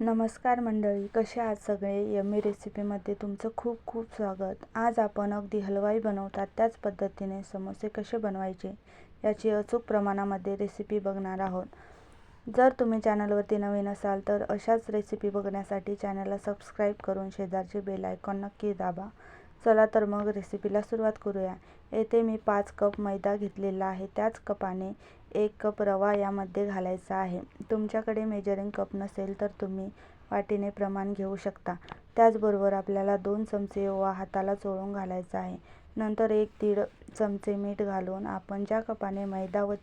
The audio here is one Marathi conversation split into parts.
नमस्कार मंडळी, कसे आहात सगळे. यम्मी रेसिपीमध्ये तुमचं खूप खूप स्वागत. आज आपण अगदी हलवाई बनवतात त्याच पद्धतीने समोसे कसे बनवायचे याची अचूक प्रमाणामध्ये रेसिपी बघणार आहोत. जर तुम्ही चॅनलवरती नवीन असाल तर अशाच रेसिपी बघण्यासाठी चॅनलला सबस्क्राईब करून शेजारचे बेल आयकॉन नक्की दाबा. चला तर मग रेसिपीला सुरुवात करूया. येथे मी 5 कप मैदा घेतलेला आहे. त्याच कपाने 1 कप रवा यामध्ये घालायचा आहे. तुमच्याकडे मेजरिंग कप नसेल तर तुम्ही वाटीने प्रमाण घेऊ शकता. त्याचबरोबर आपल्याला 2 चमचे ओवा हाताला चोळून घालायचा आहे. नंतर 1-1.5 चमचे मीठ घालून आपण ज्या कपाने मैदा व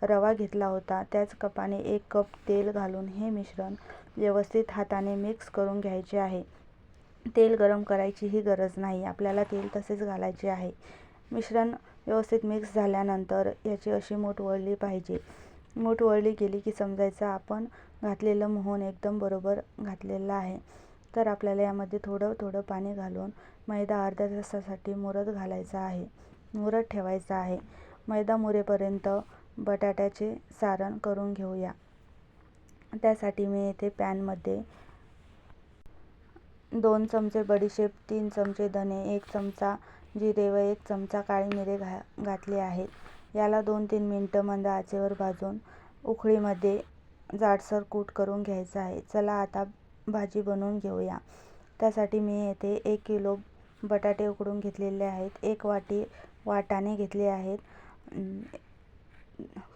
रवा घेतला होता त्याच कपाने 1 कप तेल घालून हे मिश्रण व्यवस्थित हाताने मिक्स करून घ्यायचे आहे. तेल गरम करायचीही गरज नाही, आपल्याला तेल तसेच घालायचे आहे. मिश्रण व्यवस्थित मिक्स झाल्यानंतर याची अशी मूठ वळली पाहिजे. मूठ वळली गेली की समजायचं आपण घातलेलं मोहन एकदम बरोबर घातलेलं आहे. तर आपल्याला यामध्ये थोडं थोडं पाणी घालून मैदा अर्ध्या तासासाठी मुरत घालायचा आहे, मुरत ठेवायचा आहे. मैदा मुरेपर्यंत बटाट्याचे सारण करून घेऊया. त्यासाठी मी येथे पॅनमध्ये 2 चमचे बडीशेप, 3 चमचे धने, 1 चमचा जिरे व 1 चमचा काळी मिरे घातले आहेत. याला 2-3 मिनिटं मंद आचेवर भाजून उकळीमध्ये जाडसर कूट करून घ्यायचा आहे. चला आता भाजी बनवून घेऊया. त्यासाठी मी येथे 1 किलो बटाटे उकडून घेतलेले आहेत. 1 वाटी वाटाणे घेतले आहेत.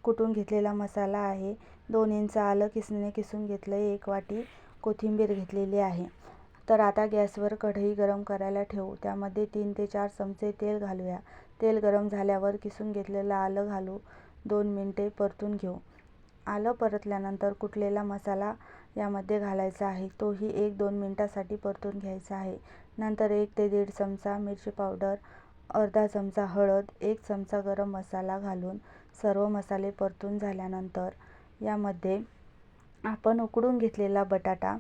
कुटून घेतलेला मसाला आहे. 2 इंच आलं किसणीने किसून घेतलं. 1 वाटी कोथिंबीर घेतलेली आहे. तर आता गॅसवर कढई गरम करायला ठेवू. त्यामध्ये 3 ते 4 चमचे तेल घालूया. तेल गरम झाल्यावर किसून घेतलेलं आलं घालू. 2 मिनिटे परतून घेऊ. आलं परतल्यानंतर कुटलेला मसाला यामध्ये घालायचा आहे. तोही 1-2 मिनिटांसाठी परतून घ्यायचा आहे. नंतर 1 ते 1.5 चमचा मिरची पावडर, अर्धा चमचा हळद, 1 चमचा गरम मसाला घालून सर्व मसाले परतून झाल्यानंतर यामध्ये आपण उकडून घेतलेला बटाटा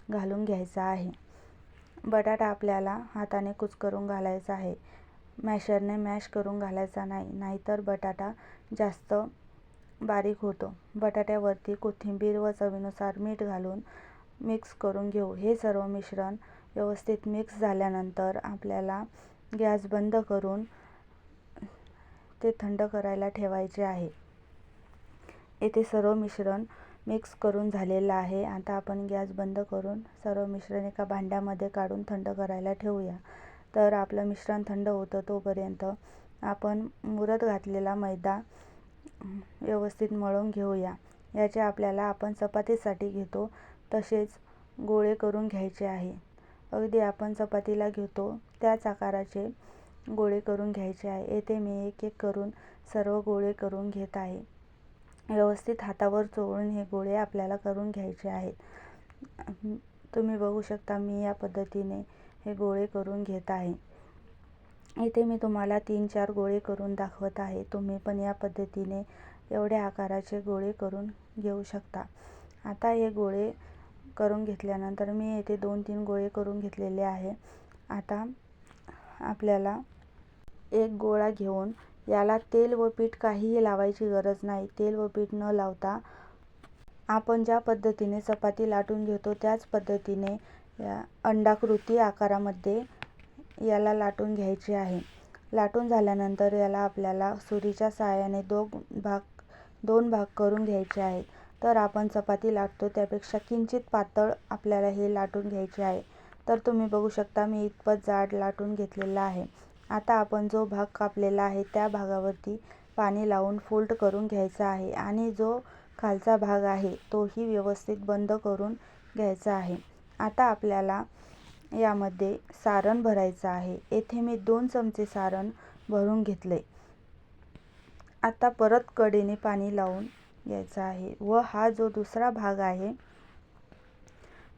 घालून घ्यायचा आहे. बटाटा आपल्याला हाताने कुस्करून घालायचा आहे. मॅशरने मॅश करून घालायचा नाही, नाहीतर बटाटा जास्त बारीक होतो. बटाट्यावरती कोथिंबीर व चवीनुसार मीठ घालून मिक्स करून घेऊ. हे सर्व मिश्रण व्यवस्थित मिक्स झाल्यानंतर आपल्याला गॅस बंद करून ते थंड करायला ठेवायचे आहे. येथे सर्व मिश्रण मिक्स करून झालेलं आहे. आता आपण गॅस बंद करून सर्व मिश्रण एका भांड्यामध्ये काढून थंड करायला ठेवूया. तर आपलं मिश्रण थंड होतं तोपर्यंत आपण मुरत घातलेला मैदा व्यवस्थित मळून घेऊया. याचे आपल्याला आपण चपातीसाठी घेतो तसेच गोळे करून घ्यायचे आहे. अगदी आपण चपातीला घेतो त्याच आकाराचे गोळे करून घ्यायचे आहे. येथे मी एक एक करून सर्व गोळे करून घेत आहे. व्यवस्थित हातावर चोळून हे गोळे आपल्याला करून घ्यायचे आहेत. तुम्ही बघू शकता मी या पद्धतीने हे गोळे करून घेत आहे. इथे मी तुम्हाला 3-4 गोळे करून दाखवत आहे. तुम्ही पण या पद्धतीने एवढ्या आकाराचे गोळे करून घेऊ शकता. आता हे गोळे करून घेतल्यानंतर मी येथे 2-3 गोळे करून घेतलेले आहे. आता आपल्याला एक गोळा घेऊन याला तेल व पीठ काहीही लावायची गरज नाही. तेल व पीठ न लावता आपण ज्या पद्धतीने चपाती लाटून घेतो त्याच पद्धतीने या अंडाकृती आकारामध्ये याला लाटून घ्यायचे आहे. लाटून झाल्यानंतर याला आपल्याला सुरीच्या साहाय्याने 2 भाग करून घ्यायचे आहेत. तर आपण चपाती लाटतो त्यापेक्षा किंचित पातळ आपल्याला हे लाटून घ्यायचे आहे. तर तुम्ही बघू शकता मी इतपत जाड लाटून घेतलेला आहे. आता आपण जो भाग कापलेला आहे त्या भागावरती पाणी लावून फोल्ड करून घ्यायचा आहे आणि जो खालचा भाग आहे तोही व्यवस्थित बंद करून घ्यायचा आहे. आता आपल्याला यामध्ये सारण भरायचं आहे. येथे मी 2 चमचे सारण भरून घेतले. आता परत कढईने पाणी लावून घ्यायचं आहे व हा जो दुसरा भाग आहे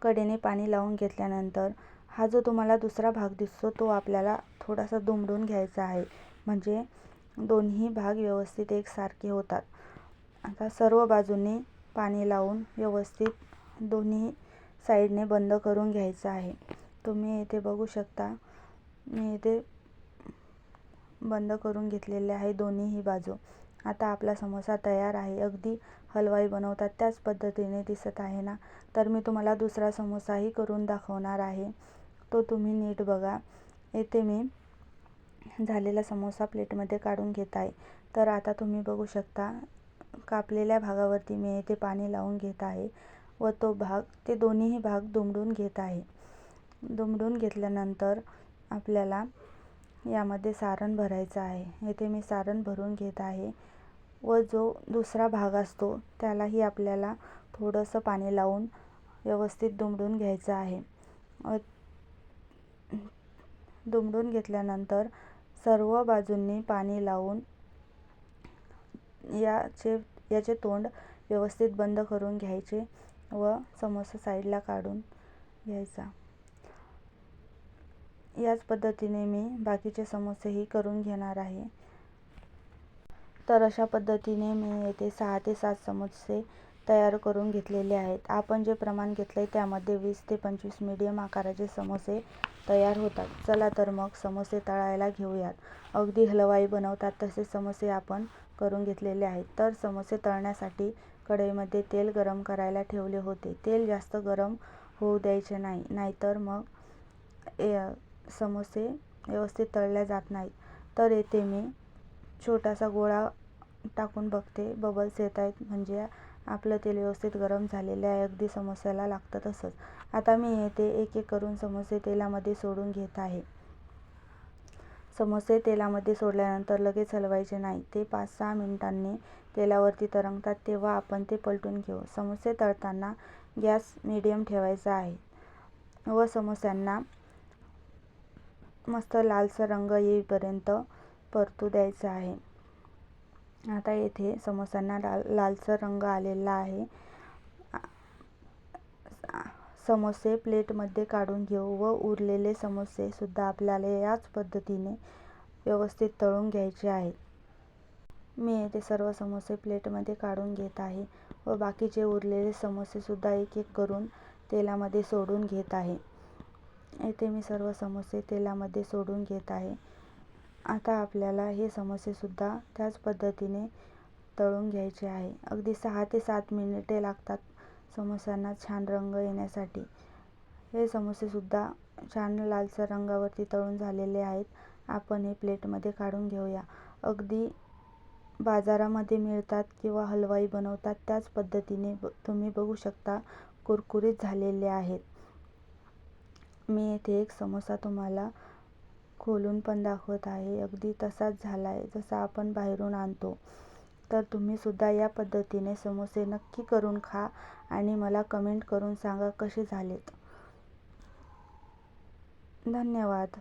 कढईने पाणी लावून घेतल्यानंतर हा जो तुम्हाला दुसरा भाग दिसतो तो आपल्याला थोडासा दुमडून घ्यायचा आहे, म्हणजे दोन्ही भाग व्यवस्थित एकसारखे होतात. आता सर्व बाजूंनी पाणी लावून व्यवस्थित दोन्ही साईडने बंद करून घ्यायचं आहे. तुम्ही इथे बघू शकता मी इथे बंद करून घेतलेले आहे दोन्हीही बाजू. आता आपला समोसा तयार आहे. अगदी हलवाई बनवतात त्याच पद्धतीने दिसत आहे ना. तर मी तुम्हाला दुसरा समोसाही करून दाखवणार आहे, तो तुम्ही नीट बघा. येथे मी झालेला समोसा प्लेटमध्ये काढून घेत आहे. तर आता तुम्ही बघू शकता, कापलेल्या भागावरती मी येथे पाणी लावून घेत आहे व ते दोन्हीही भाग दुमडून घेत आहे. दुमडून घेतल्यानंतर आपल्याला यामध्ये सारण भरायचं आहे. येथे मी सारण भरून घेत आहे व जो दुसरा भाग असतो त्यालाही आपल्याला थोडंसं पाणी लावून व्यवस्थित दुमडून घ्यायचं आहे. दुमडून घेतल्यानंतर सर्व बाजूंनी पाणी लावून याचे तोंड व्यवस्थित बंद करून घ्यायचे व समोसा साईडला काढून घ्यायचा. याच पद्धतीने मी बाकीचे समोसेही करून घेणार आहे. तर अशा पद्धतीने मी येथे 6 ते 7 समोसे तयार करून घेतलेले आहेत. आपण जे प्रमाण घेतले त्यामध्ये 20 ते 25 मीडियम आकाराचे समोसे तयार होतात. चला तर मग समोसे तळायला घेऊयात. अगदी हलवाई बनवतात तसे समोसे आपण करून घेतलेले आहेत. तर समोसे तळण्यासाठी कढईमध्ये तेल गरम करायला ठेवले होते. तेल जास्त गरम होऊ द्यायचे नाही, नाहीतर मग समोसे व्यवस्थित तळले जात नाहीत. तर येथे मी छोटासा गोळा टाकून बघते, बबल्स येत आहेत म्हणजे आपलं तेल व्यवस्थित गरम झालेले आहे. अगदी समोस्याला लागतं तसंच. आता मी येथे एक एक करून समोसे तेलामध्ये सोडून घेत आहे. समोसे तेलामध्ये सोडल्यानंतर लगेच हलवायचे नाही. ते 5-6 मिनिटांनी तेलावरती तरंगतात तेव्हा आपण ते पलटून घेऊ. समोसे तळताना गॅस मीडियम ठेवायचा आहे व समोस्यांना मस्त लालसर रंग येईपर्यंत परतू द्यायचा आहे. आता येथे समोस्यांना लालसर रंग आलेला आहे. समोसे प्लेटमध्ये काढून घेऊ व उरलेले समोसे सुद्धा आपल्याला याच पद्धतीने व्यवस्थित तळून घ्यायचे आहेत. मी येथे सर्व समोसे प्लेटमध्ये काढून घेत आहे व बाकीचे उरलेले समोसे सुद्धा एक एक करून तेलामध्ये सोडून घेत आहे. येथे मी सर्व समोसे तेलामध्ये सोडून घेत आहे. आता आपल्याला हे समोसे सुद्धा त्याच पद्धतीने तळून घ्यायचे आहे. अगदी 6 ते 7 मिनिटे लागतात समोस्यांना छान रंग येण्यासाठी. हे समोसे सुद्धा छान लालसर रंगावरती तळून झालेले आहेत. आपण हे प्लेटमध्ये काढून घेऊया. अगदी बाजारामध्ये मिळतात किंवा हलवाई बनवतात त्याच पद्धतीने तुम्ही बघू शकता कुरकुरीत झालेले आहेत. मी येथे एक समोसा तुम्हाला खोलून पण दाखवत आहे. अगदी तसाच झाला आहे जसा आपण बाहेरून आणतो. तर तुम्ही सुद्धा या पद्धतीने समोसे नक्की करून खा आणि मला कमेंट करून सांगा कसे झालेत. धन्यवाद.